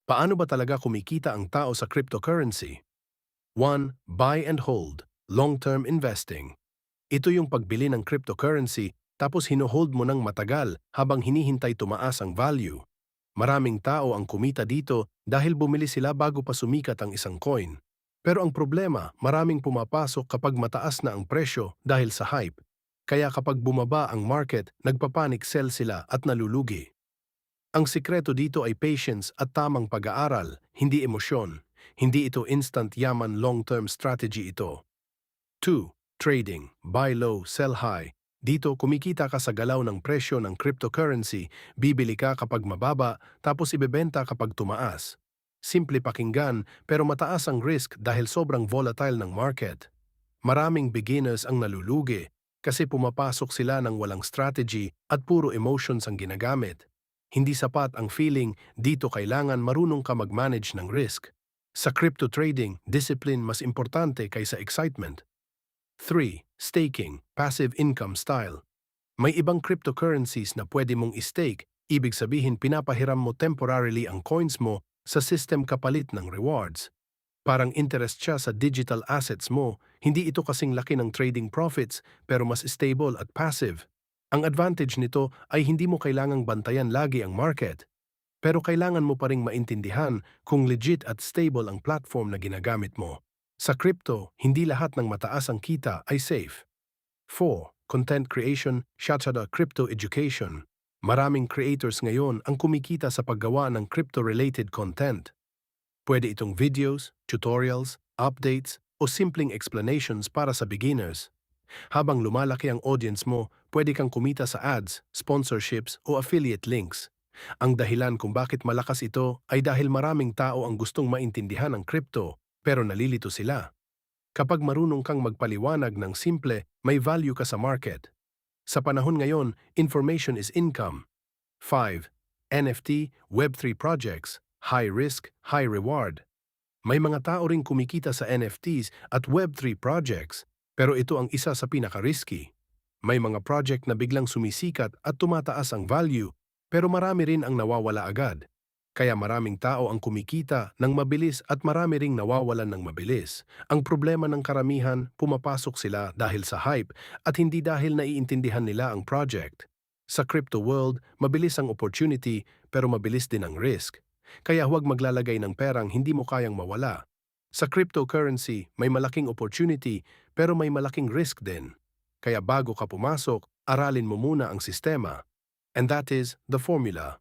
Paano ba talaga kumikita ang tao sa cryptocurrency? 1. Buy and hold, long-term investing. Ito yung pagbili ng cryptocurrency tapos hino-hold mo ng matagal habang hinihintay tumaas ang value. Maraming tao ang kumita dito dahil bumili sila bago pa sumikat ang isang coin. Pero ang problema, maraming pumapasok kapag mataas na ang presyo dahil sa hype. Kaya kapag bumaba ang market, nagpapanic sell sila at nalulugi. Ang sikreto dito ay patience at tamang pag-aaral, hindi emosyon. Hindi ito instant yaman, long-term strategy ito. 2. Trading. Buy low, sell high. Dito kumikita ka sa galaw ng presyo ng cryptocurrency, bibili ka kapag mababa, tapos ibebenta kapag tumaas. Simple pakinggan pero mataas ang risk dahil sobrang volatile ng market. Maraming beginners ang nalulugi kasi pumapasok sila ng walang strategy at puro emotions ang ginagamit. Hindi sapat ang feeling, dito kailangan marunong ka mag-manage ng risk. Sa crypto trading, discipline mas importante kaysa excitement. 3. Staking, passive income style. May ibang cryptocurrencies na pwede mong i-stake, ibig sabihin pinapahiram mo temporarily ang coins mo sa system kapalit ng rewards. Parang interest siya sa digital assets mo, hindi ito kasing laki ng trading profits pero mas stable at passive. Ang advantage nito ay hindi mo kailangang bantayan lagi ang market, pero kailangan mo pa ring maintindihan kung legit at stable ang platform na ginagamit mo. Sa crypto, hindi lahat ng mataas ang kita ay safe. 4. Content creation, Shatsada crypto education. Maraming creators ngayon ang kumikita sa paggawa ng crypto-related content. Pwede itong videos, tutorials, updates, o simpleng explanations para sa beginners. Habang lumalaki ang audience mo, pwede kang kumita sa ads, sponsorships o affiliate links. Ang dahilan kung bakit malakas ito ay dahil maraming tao ang gustong maintindihan ang crypto, pero nalilito sila. Kapag marunong kang magpaliwanag ng simple, may value ka sa market. Sa panahon ngayon, information is income. 5. NFT, Web3 projects, high risk, high reward. May mga tao ring kumikita sa NFTs at Web3 projects, pero ito ang isa sa pinaka-risky. May mga project na biglang sumisikat at tumataas ang value, pero marami rin ang nawawala agad. Kaya maraming tao ang kumikita ng mabilis at marami ring nawawalan ng mabilis. Ang problema ng karamihan, pumapasok sila dahil sa hype at hindi dahil naiintindihan nila ang project. Sa crypto world, mabilis ang opportunity pero mabilis din ang risk. Kaya huwag maglalagay ng perang hindi mo kayang mawala. Sa cryptocurrency, may malaking opportunity pero may malaking risk din. Kaya bago ka pumasok, aralin mo muna ang sistema. And that is the formula.